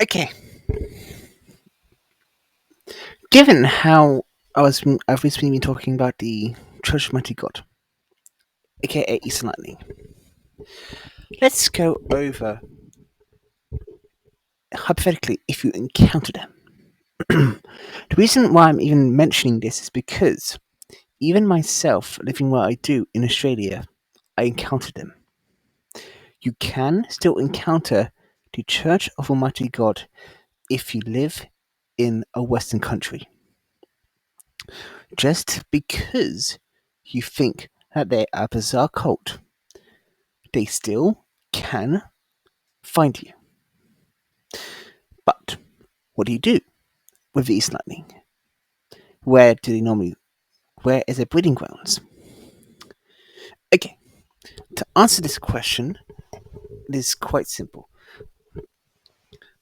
Okay. Given how I've recently been talking about the Church of Mighty God, aka Eastern Lightning, let's go over hypothetically if you encounter them. The reason why I'm even mentioning this is because even myself, living where I do in Australia, I encountered them. You can still encounter the Church of Almighty God if you live in a Western country. Just because you think that they're a bizarre cult, they still can find you. But what do you do with the East Lightning? Where do they normally? Where is their breeding grounds? Okay, to answer this question, it is quite simple.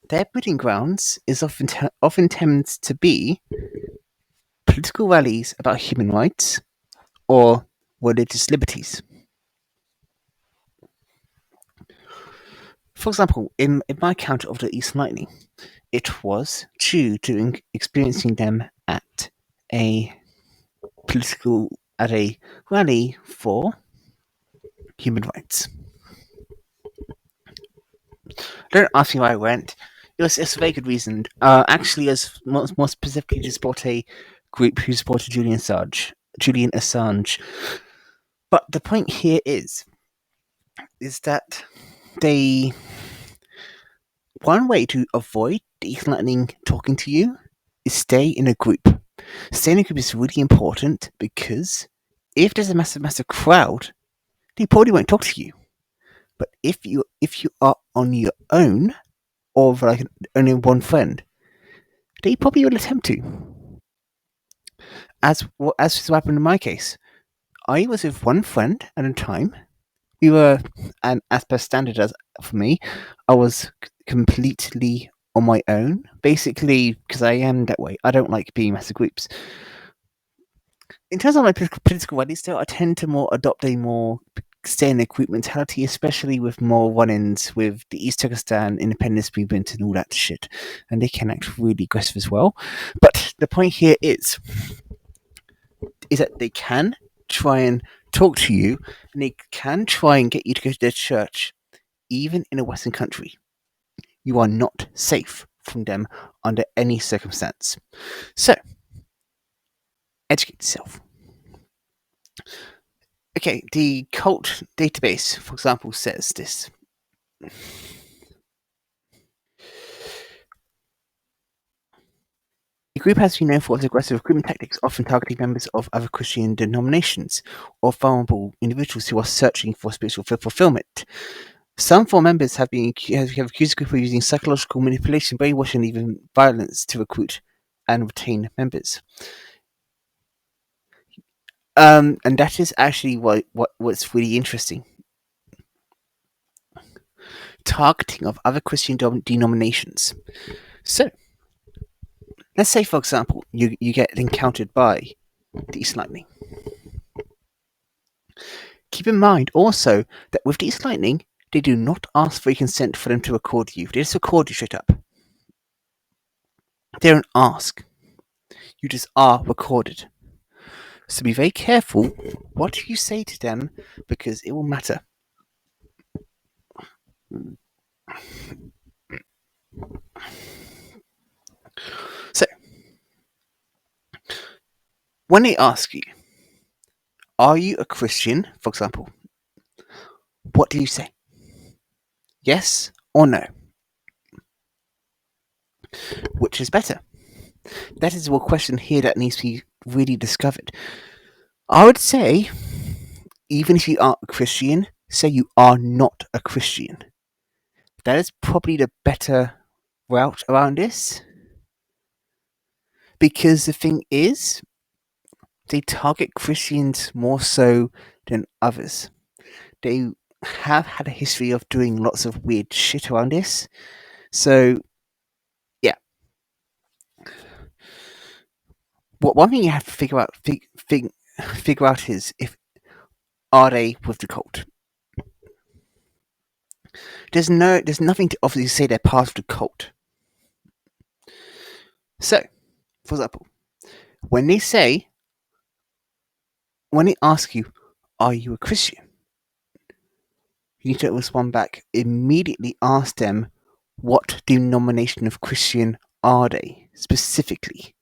Their breeding grounds is often tends to be political rallies about human rights or religious liberties. For example, in my account of the East Lightning, it was due to experiencing them a at a rally for human rights. Don't ask me why I went. It's a very good reason. Actually, as more specifically, to support a group who supported Julian Assange. But the point here is that they one way to avoid the East Lightning talking to you is stay in a group. Staying in a group is really important because if there's a massive crowd, they probably won't talk to you. But if you are on your own or like only one friend, they probably will attempt to. As what happened in my case, I was with one friend at a time. We were, and as per standard as for me, I was completely on my own. Basically, because I am that way. I don't like being massive groups. In terms of my political values, though, I tend to more adopt a more stay in a group mentality, especially with more run-ins with the East Turkestan independence movement and all that shit. And they can act really aggressive as well. But the point here is that they can try and talk to you, and they can try and get you to go to their church, even in a Western country. You are not safe from them under any circumstance. So, educate yourself. Okay, the cult database, for example, says this. The group has been known for its aggressive recruitment tactics, often targeting members of other Christian denominations or vulnerable individuals who are searching for spiritual fulfillment. Some former members have accused the group of using psychological manipulation, brainwashing, and even violence to recruit and retain members. And that is actually what's really interesting. Targeting of other Christian denominations. So, let's say, for example, you get encountered by the East Lightning. Keep in mind also that with the East Lightning, they do not ask for your consent for them to record you. They just record you straight up. They don't ask. You just are recorded. So be very careful what you say to them because it will matter. So, when they ask you, are you a Christian, for example, what do you say? Yes or no? Which is better? That is a question here that needs to be really discovered. I would say, even if you aren't a Christian, say you are not a Christian. That is probably the better route around this. Because the thing is, they target Christians more so than others. They have had a history of doing lots of weird shit around this. So, yeah. One thing you have to figure out is if are they with the cult. There's nothing to obviously say they're part of the cult. So, for example, when they ask you, "Are you a Christian?" you need to respond back immediately. Ask them, what denomination of Christian are they specifically?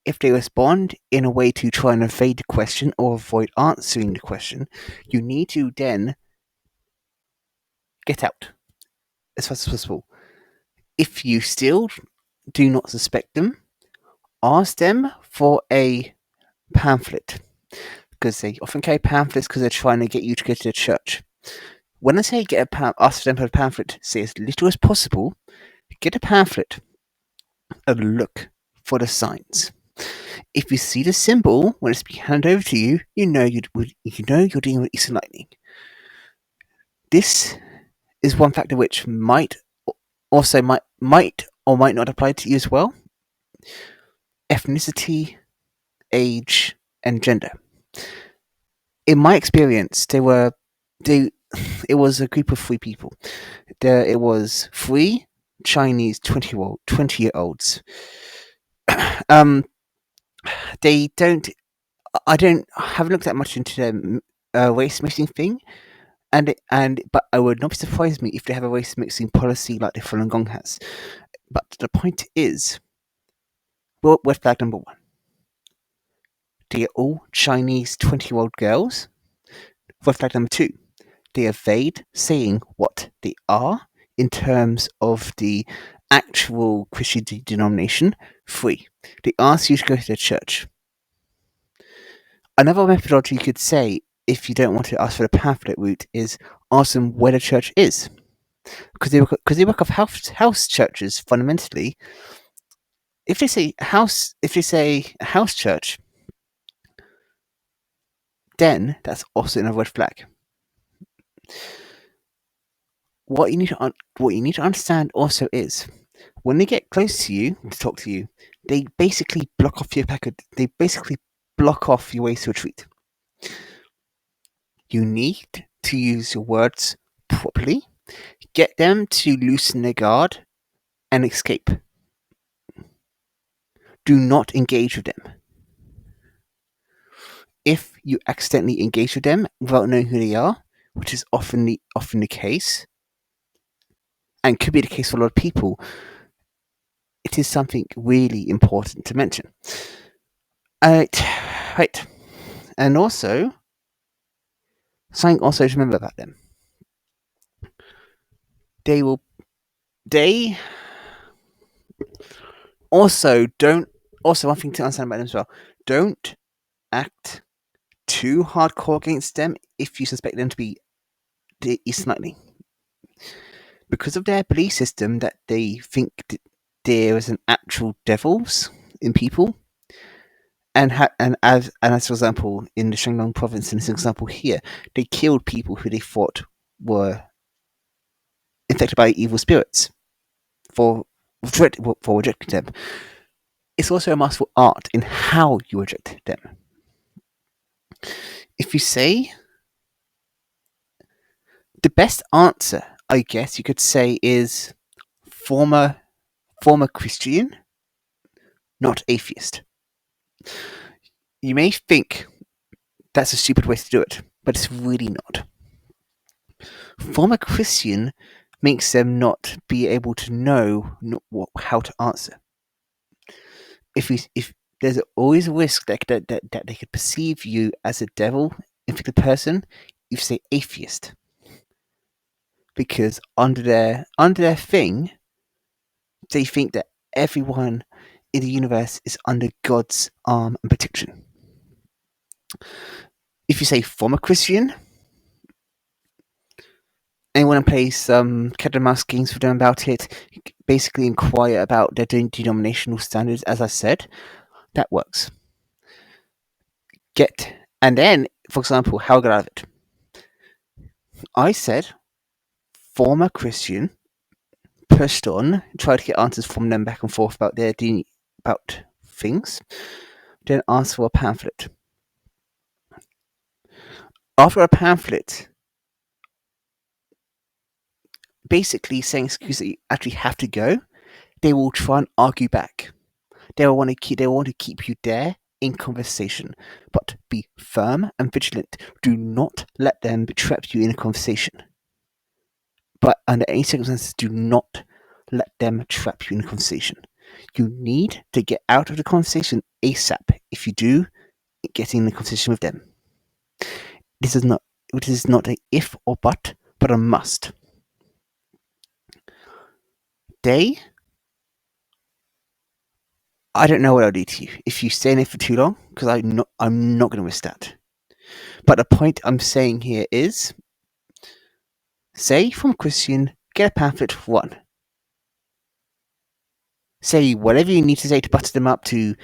If they respond in a way to try and evade the question or avoid answering the question, you need to then get out as fast as possible. If you still do not suspect them, ask them for a pamphlet, because they often carry pamphlets because they're trying to get you to go to the church. When I say ask them for a pamphlet, say as little as possible. Get a pamphlet and look for the signs. If you see the symbol when it's being handed over to you, you know you're dealing with Eastern Lightning. This is one factor which might or might not apply to you as well. Ethnicity, age, and gender. In my experience, it was a group of 3 people. It was 3 Chinese 20-year-olds. They don't. I haven't looked that much into their race mixing thing, but I would not be surprised me if they have a race mixing policy like the Falun Gong has. But the point is, red flag number 1. They are all Chinese 20-year-old girls. Red flag number 2. They evade saying what they are in terms of the actual Christian denomination. 3. They ask you to go to their church. Another methodology you could say, if you don't want to ask for the pamphlet route, is ask them where the church is. Because they work off house churches fundamentally. If they say a house church, then that's also another red flag. What you need to understand also is, when they get close to you to talk to you, they basically block off your packet. They basically block off your ways to retreat. You need to use your words properly. Get them to loosen their guard and escape. Do not engage with them. If you accidentally engage with them without knowing who they are, which is often the case, and could be the case for a lot of people, it is something really important to mention. Right. And also, something also to remember about them. They also don't. Also, one thing to understand about them as well: don't act too hardcore against them if you suspect them to be the Eastern Lightning. Because of their belief system that they think there is an actual devils in people, and as for example in the Shandong province, in this example here, they killed people who they thought were infected by evil spirits for rejecting them. It's also a masterful art in how you reject them. If you say, the best answer, I guess you could say, is former Christian, not atheist. You may think that's a stupid way to do it, but it's really not. Former Christian makes them not be able to know how to answer. If there's always a risk that they could perceive you as a devil infected person if you say atheist, because under their thing, they think that everyone in the universe is under God's arm and protection. If you say former Christian, and you want to play some cat and mouse games with them about it, basically inquire about their denominational standards, as I said, that works. And then, for example, how I got out of it. I said, former Christian, pushed on, tried to get answers from them back and forth about about things, then asked for a pamphlet. After a pamphlet, basically saying excuse that you actually have to go, they will try and argue back. They want to keep you there in conversation, but be firm and vigilant. Do not let them trap you in a conversation. But under any circumstances, do not let them trap you in a conversation. You need to get out of the conversation ASAP. If you do, get in the conversation with them. This is not a if or but a must. I don't know what I'll do to you if you stay in it for too long, because I'm not going to risk that. But the point I'm saying here is, say from Christian, get a pamphlet for one. Say whatever you need to say to butter them up, to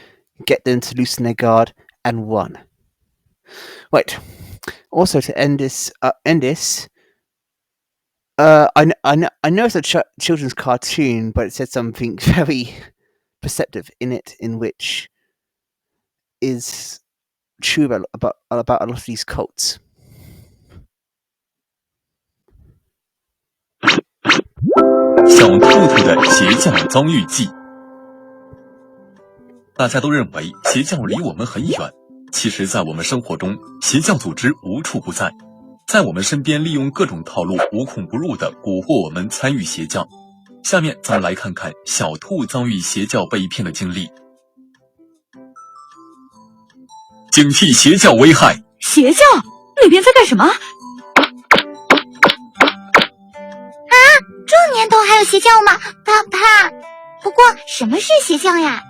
get them to loosen their guard, and one. Right. Also, to end this, I know it's a children's cartoon, but it said something very perceptive in it, in which is true about a lot of these cults. 小兔兔的邪教遭遇记。大家都认为邪教离我们很远，其实在我们生活中，邪教组织无处不在，在我们身边利用各种套路无孔不入地蛊惑我们参与邪教。下面咱们来看看小兔遭遇邪教被骗的经历。警惕邪教危害。邪教？那边在干什么？这年头还有邪教吗？怕怕。不过什么是邪教呀？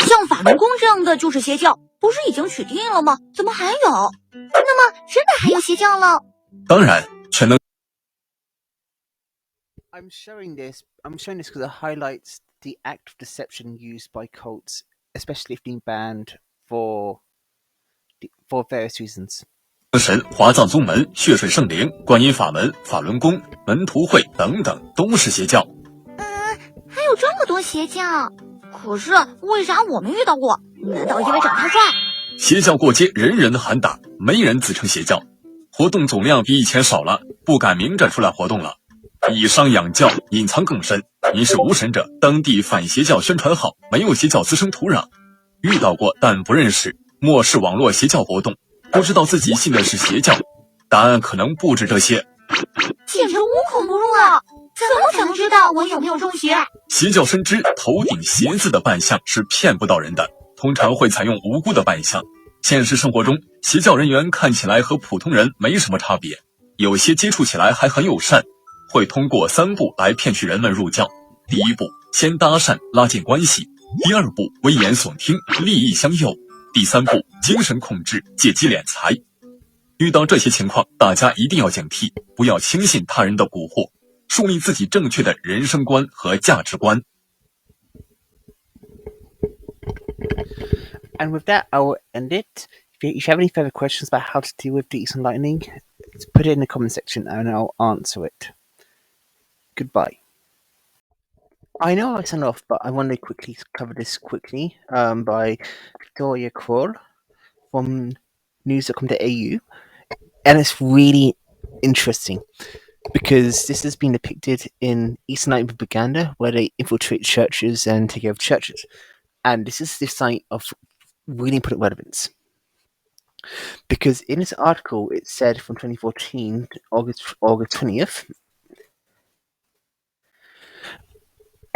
像法轮功这样的就是邪教，不是已经取缔了吗？怎么还有？那么真的还有邪教了？当然，全能。I'm showing this because it highlights the act of deception used by cults, especially if being banned for various reasons. 神、华藏宗门、血水圣灵、观音法门、法轮功、门徒会等等，都是邪教。还有这么多邪教，可是为啥我没遇到过？难道因为长太帅？邪教过街，人人喊打，没人自称邪教。活动总量比以前少了，不敢明着出来活动了。以商养教，隐藏更深。您是无神者，当地反邪教宣传好，没有邪教滋生土壤。遇到过但不认识，漠视网络邪教活动，不知道自己信的是邪教。答案可能不止这些。简直无孔不入啊！怎么才能知道我有没有中邪？邪教深知头顶邪字的扮相是骗不到人的，通常会采用无辜的扮相。现实生活中，邪教人员看起来和普通人没什么差别，有些接触起来还很友善，会通过3步来骗取人们入教。第1步，先搭讪拉近关系；第2步，危言耸听，利益相诱；第3步，精神控制，借机敛财。遇到这些情况，大家一定要警惕，不要轻信他人的蛊惑，树立自己正确的人生观和价值观。And with that, I will end it. If you have any further questions about how to deal with the Eastern Lightning, put it in the comment section and I'll answer it. Goodbye. I know I signed off, but I want to quickly cover this quickly by Victoria Kroll from news.com.au. And it's really interesting because this has been depicted in Eastern Lightning propaganda, where they infiltrate churches and take over churches. And this is the sign of really important relevance. Because in this article, it said from 2014, August 20th,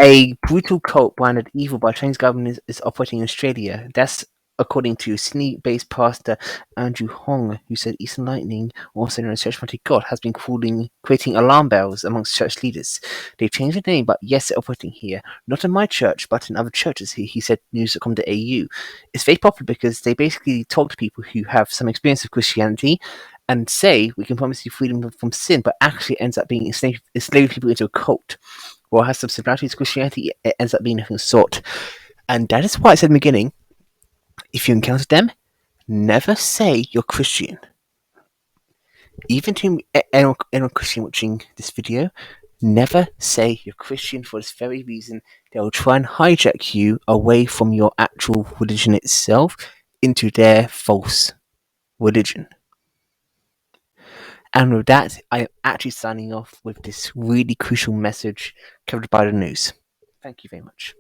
a brutal cult branded evil by Chinese government is operating in Australia. That's according to Sydney-based pastor Andrew Hong, who said Eastern Lightning, also known as Church Mighty God, has been creating alarm bells amongst church leaders. They've changed the name, but yes, they're operating here. Not in my church, but in other churches, he said news.com.au. It's very popular because they basically talk to people who have some experience of Christianity and say, we can promise you freedom from sin, but actually ends up being enslaving people into a cult, or has some similarities to Christianity, it ends up being nothing of the sort. And that is why I said in the beginning, if you encounter them, never say you're Christian. Even to anyone Christian watching this video, never say you're Christian for this very reason. They'll try and hijack you away from your actual religion itself into their false religion. And with that, I am actually signing off with this really crucial message covered by the news. Thank you very much.